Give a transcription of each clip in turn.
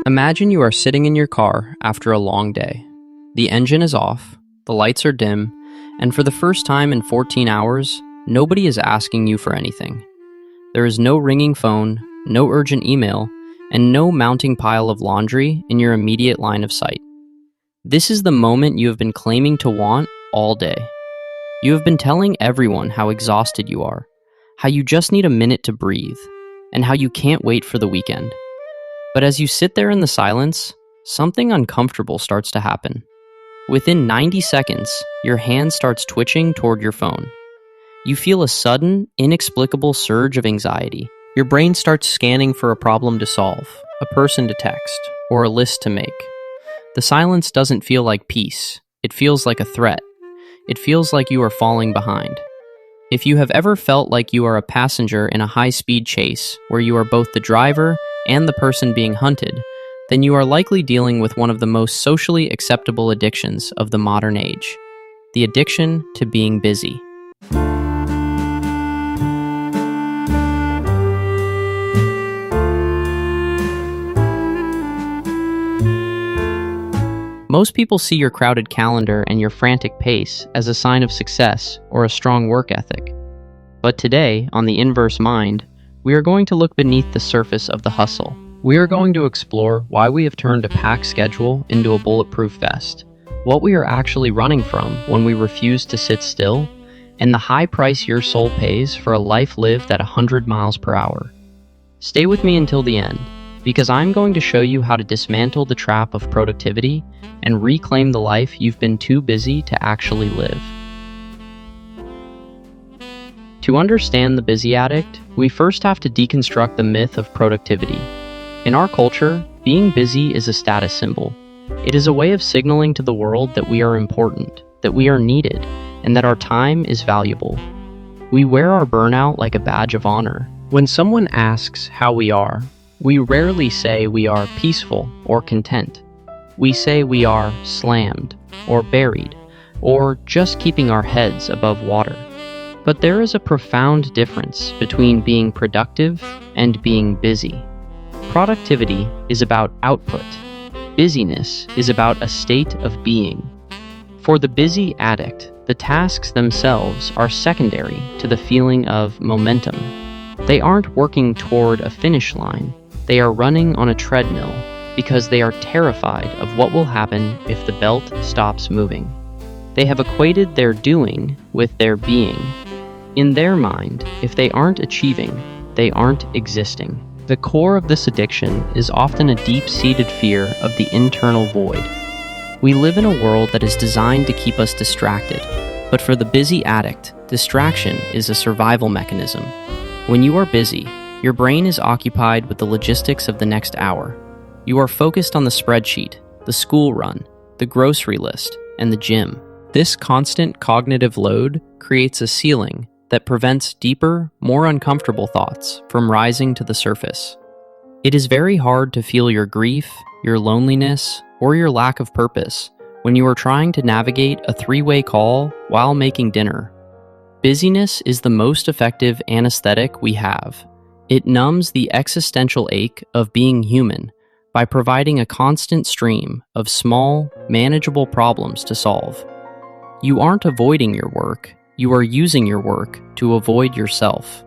Imagine you are sitting in your car after a long day. The engine is off, the lights are dim, and for the first time in 14 hours, nobody is asking you for anything. There is no ringing phone, no urgent email, and no mounting pile of laundry in your immediate line of sight. This is the moment you have been claiming to want all day. You have been telling everyone how exhausted you are, how you just need a minute to breathe, and how you can't wait for the weekend. But as you sit there in the silence, something uncomfortable starts to happen. Within 90 seconds, your hand starts twitching toward your phone. You feel a sudden, inexplicable surge of anxiety. Your brain starts scanning for a problem to solve, a person to text, or a list to make. The silence doesn't feel like peace. It feels like a threat. It feels like you are falling behind. If you have ever felt like you are a passenger in a high-speed chase, where you are both the driver and the person being hunted, then you are likely dealing with one of the most socially acceptable addictions of the modern age: the addiction to being busy. Most people see your crowded calendar and your frantic pace as a sign of success or a strong work ethic. But today, on The Inverse Mind, we are going to look beneath the surface of the hustle. We are going to explore why we have turned a packed schedule into a bulletproof vest, what we are actually running from when we refuse to sit still, and the high price your soul pays for a life lived at 100 miles per hour. Stay with me until the end, because I'm going to show you how to dismantle the trap of productivity and reclaim the life you've been too busy to actually live. To understand the busy addict, we first have to deconstruct the myth of productivity. In our culture, being busy is a status symbol. It is a way of signaling to the world that we are important, that we are needed, and that our time is valuable. We wear our burnout like a badge of honor. When someone asks how we are, we rarely say we are peaceful or content. We say we are slammed or buried or just keeping our heads above water. But there is a profound difference between being productive and being busy. Productivity is about output. Busyness is about a state of being. For the busy addict, the tasks themselves are secondary to the feeling of momentum. They aren't working toward a finish line. They are running on a treadmill because they are terrified of what will happen if the belt stops moving. They have equated their doing with their being. In their mind, if they aren't achieving, they aren't existing. The core of this addiction is often a deep-seated fear of the internal void. We live in a world that is designed to keep us distracted, but for the busy addict, distraction is a survival mechanism. When you are busy, your brain is occupied with the logistics of the next hour. You are focused on the spreadsheet, the school run, the grocery list, and the gym. This constant cognitive load creates a ceiling that prevents deeper, more uncomfortable thoughts from rising to the surface. It is very hard to feel your grief, your loneliness, or your lack of purpose when you are trying to navigate a three-way call while making dinner. Busyness is the most effective anesthetic we have. It numbs the existential ache of being human by providing a constant stream of small, manageable problems to solve. You aren't avoiding your work. You are using your work to avoid yourself.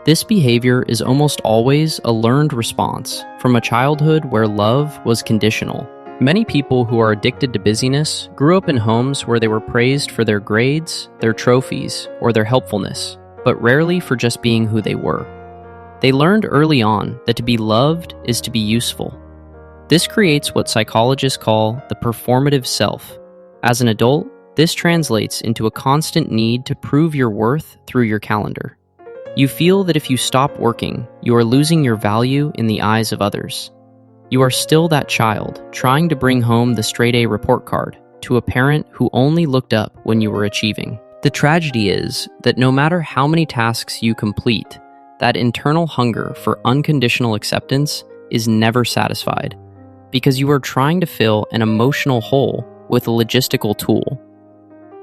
This behavior is almost always a learned response from a childhood where love was conditional. Many people who are addicted to busyness grew up in homes where they were praised for their grades, their trophies, or their helpfulness, but rarely for just being who they were. They learned early on that to be loved is to be useful. This creates what psychologists call the performative self. As an adult, this translates into a constant need to prove your worth through your calendar. You feel that if you stop working, you are losing your value in the eyes of others. You are still that child trying to bring home the straight-A report card to a parent who only looked up when you were achieving. The tragedy is that no matter how many tasks you complete, that internal hunger for unconditional acceptance is never satisfied because you are trying to fill an emotional hole with a logistical tool.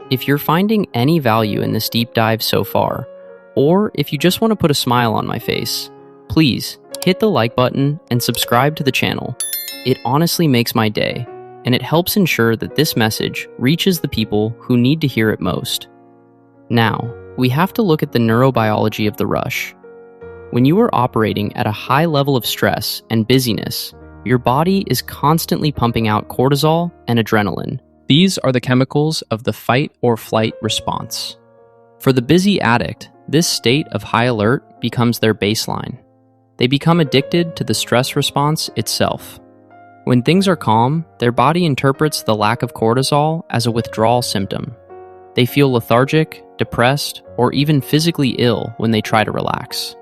If you're finding any value in this deep dive so far, or if you just want to put a smile on my face, please hit the like button and subscribe to the channel. It honestly makes my day, and it helps ensure that this message reaches the people who need to hear it most. Now, we have to look at the neurobiology of the rush. When you are operating at a high level of stress and busyness, your body is constantly pumping out cortisol and adrenaline. These are the chemicals of the fight or flight response. For the busy addict, this state of high alert becomes their baseline. They become addicted to the stress response itself. When things are calm, their body interprets the lack of cortisol as a withdrawal symptom. They feel lethargic, depressed, or even physically ill when they try to relax.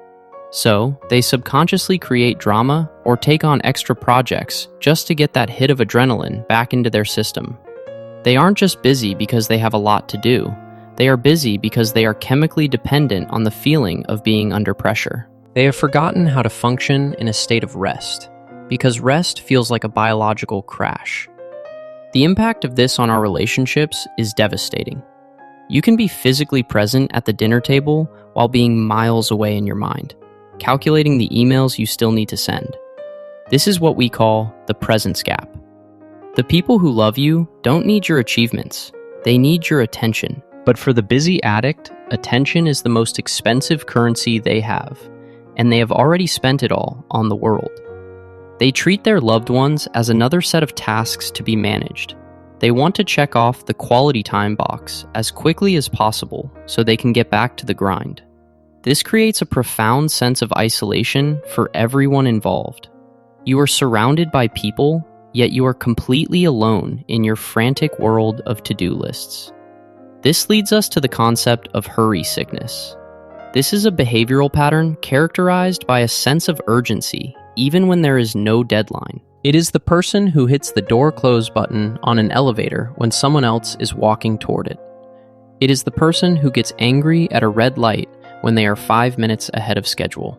So, they subconsciously create drama or take on extra projects just to get that hit of adrenaline back into their system. They aren't just busy because they have a lot to do. They are busy because they are chemically dependent on the feeling of being under pressure. They have forgotten how to function in a state of rest, because rest feels like a biological crash. The impact of this on our relationships is devastating. You can be physically present at the dinner table while being miles away in your mind, calculating the emails you still need to send. This is what we call the presence gap. The people who love you don't need your achievements. They need your attention. But for the busy addict, attention is the most expensive currency they have, and they have already spent it all on the world. They treat their loved ones as another set of tasks to be managed. They want to check off the quality time box as quickly as possible so they can get back to the grind. This creates a profound sense of isolation for everyone involved. You are surrounded by people, yet you are completely alone in your frantic world of to-do lists. This leads us to the concept of hurry sickness. This is a behavioral pattern characterized by a sense of urgency, even when there is no deadline. It is the person who hits the door close button on an elevator when someone else is walking toward it. It is the person who gets angry at a red light when they are 5 minutes ahead of schedule.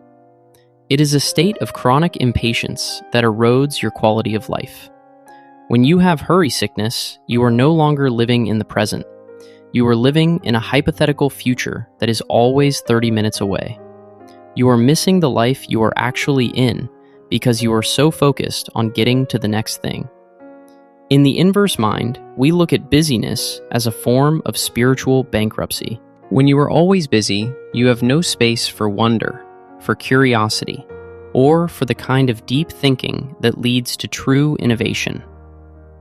It is a state of chronic impatience that erodes your quality of life. When you have hurry sickness, you are no longer living in the present. You are living in a hypothetical future that is always 30 minutes away. You are missing the life you are actually in because you are so focused on getting to the next thing. In the inverse mind, we look at busyness as a form of spiritual bankruptcy. When you are always busy, you have no space for wonder, for curiosity, or for the kind of deep thinking that leads to true innovation.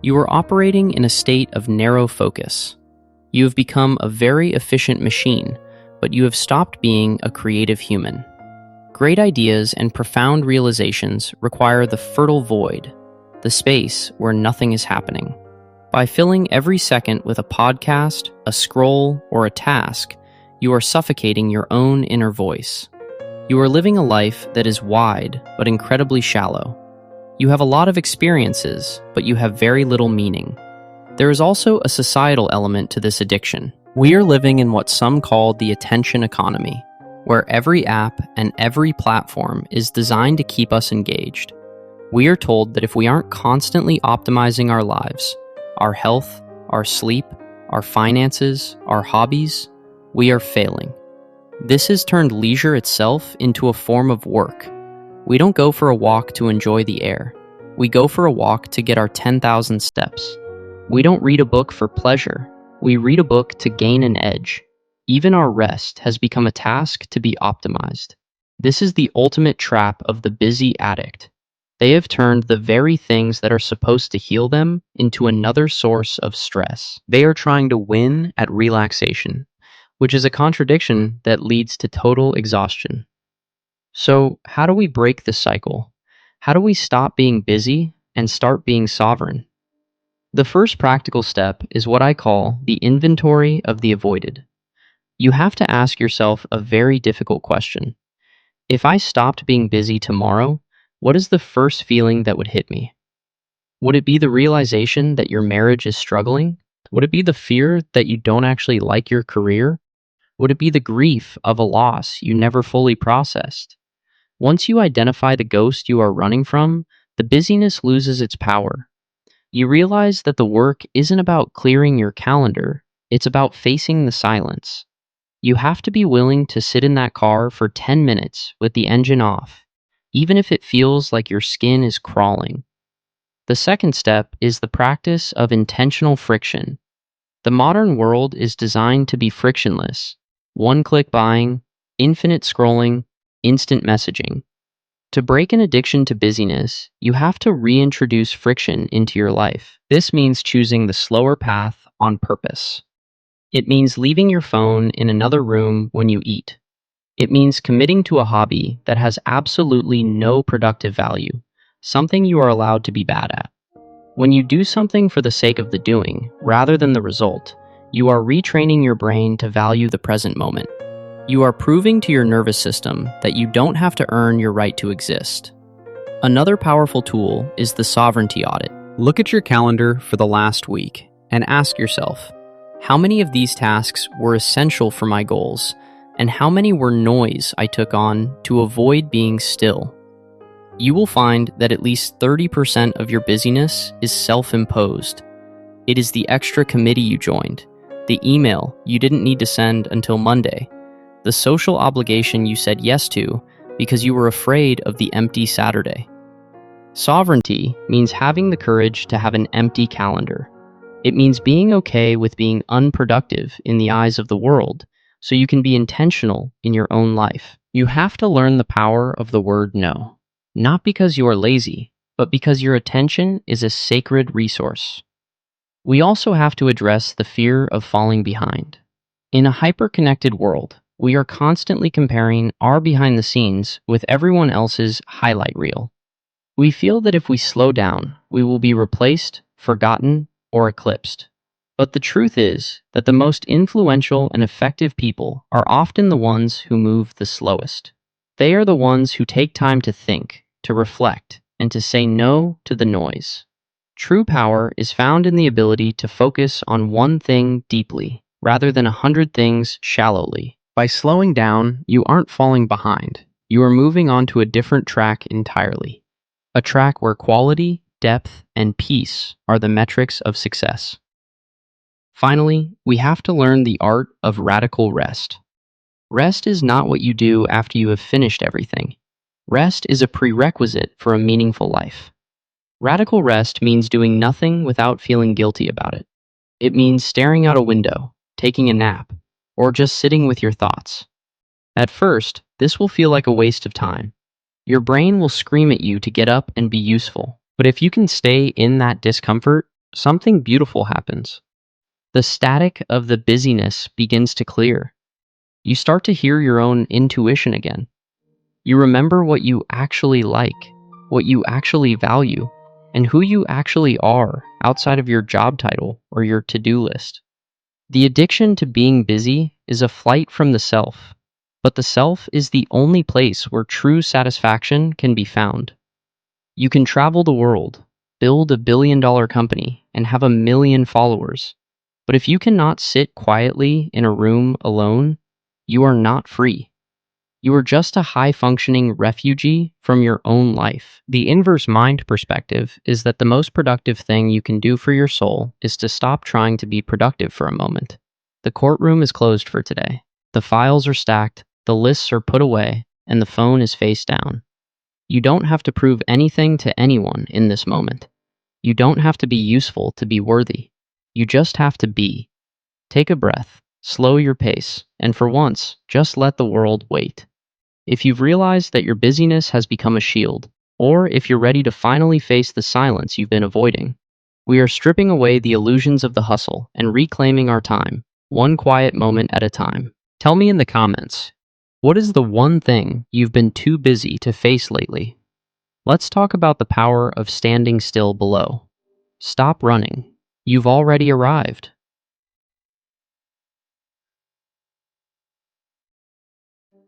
You are operating in a state of narrow focus. You have become a very efficient machine, but you have stopped being a creative human. Great ideas and profound realizations require the fertile void, the space where nothing is happening. By filling every second with a podcast, a scroll, or a task, you are suffocating your own inner voice. You are living a life that is wide but incredibly shallow. You have a lot of experiences, but you have very little meaning. There is also a societal element to this addiction. We are living in what some call the attention economy, where every app and every platform is designed to keep us engaged. We are told that if we aren't constantly optimizing our lives, our health, our sleep, our finances, our hobbies, we are failing. This has turned leisure itself into a form of work. We don't go for a walk to enjoy the air. We go for a walk to get our 10,000 steps. We don't read a book for pleasure. We read a book to gain an edge. Even our rest has become a task to be optimized. This is the ultimate trap of the busy addict. They have turned the very things that are supposed to heal them into another source of stress. They are trying to win at relaxation, which is a contradiction that leads to total exhaustion. So, how do we break this cycle? How do we stop being busy and start being sovereign? The first practical step is what I call the inventory of the avoided. You have to ask yourself a very difficult question. If I stopped being busy tomorrow, what is the first feeling that would hit me? Would it be the realization that your marriage is struggling? Would it be the fear that you don't actually like your career? Would it be the grief of a loss you never fully processed? Once you identify the ghost you are running from, the busyness loses its power. You realize that the work isn't about clearing your calendar, it's about facing the silence. You have to be willing to sit in that car for 10 minutes with the engine off, even if it feels like your skin is crawling. The second step is the practice of intentional friction. The modern world is designed to be frictionless. One-click buying, infinite scrolling, instant messaging. To break an addiction to busyness, you have to reintroduce friction into your life. This means choosing the slower path on purpose. It means leaving your phone in another room when you eat. It means committing to a hobby that has absolutely no productive value, something you are allowed to be bad at. When you do something for the sake of the doing, rather than the result, you are retraining your brain to value the present moment. You are proving to your nervous system that you don't have to earn your right to exist. Another powerful tool is the sovereignty audit. Look at your calendar for the last week and ask yourself, how many of these tasks were essential for my goals, and how many were noise I took on to avoid being still? You will find that at least 30% of your busyness is self-imposed. It is the extra committee you joined, the email you didn't need to send until Monday, the social obligation you said yes to because you were afraid of the empty Saturday. Sovereignty means having the courage to have an empty calendar. It means being okay with being unproductive in the eyes of the world so you can be intentional in your own life. You have to learn the power of the word no. Not because you are lazy, but because your attention is a sacred resource. We also have to address the fear of falling behind. In a hyper-connected world, we are constantly comparing our behind the scenes with everyone else's highlight reel. We feel that if we slow down, we will be replaced, forgotten, or eclipsed. But the truth is that the most influential and effective people are often the ones who move the slowest. They are the ones who take time to think, to reflect, and to say no to the noise. True power is found in the ability to focus on one thing deeply, rather than 100 things shallowly. By slowing down, you aren't falling behind. You are moving onto a different track entirely. A track where quality, depth, and peace are the metrics of success. Finally, we have to learn the art of radical rest. Rest is not what you do after you have finished everything. Rest is a prerequisite for a meaningful life. Radical rest means doing nothing without feeling guilty about it. It means staring out a window, taking a nap, or just sitting with your thoughts. At first, this will feel like a waste of time. Your brain will scream at you to get up and be useful. But if you can stay in that discomfort, something beautiful happens. The static of the busyness begins to clear. You start to hear your own intuition again. You remember what you actually like, what you actually value, and who you actually are outside of your job title or your to-do list. The addiction to being busy is a flight from the self, but the self is the only place where true satisfaction can be found. You can travel the world, build $1 billion company, and have 1 million followers. But if you cannot sit quietly in a room alone, you are not free. You are just a high-functioning refugee from your own life. The inverse mind perspective is that the most productive thing you can do for your soul is to stop trying to be productive for a moment. The courtroom is closed for today. The files are stacked, the lists are put away, and the phone is face down. You don't have to prove anything to anyone in this moment. You don't have to be useful to be worthy. You just have to be. Take a breath, slow your pace, and for once, just let the world wait. If you've realized that your busyness has become a shield, or if you're ready to finally face the silence you've been avoiding, we are stripping away the illusions of the hustle and reclaiming our time, one quiet moment at a time. Tell me in the comments, what is the one thing you've been too busy to face lately? Let's talk about the power of standing still below. Stop running. You've already arrived.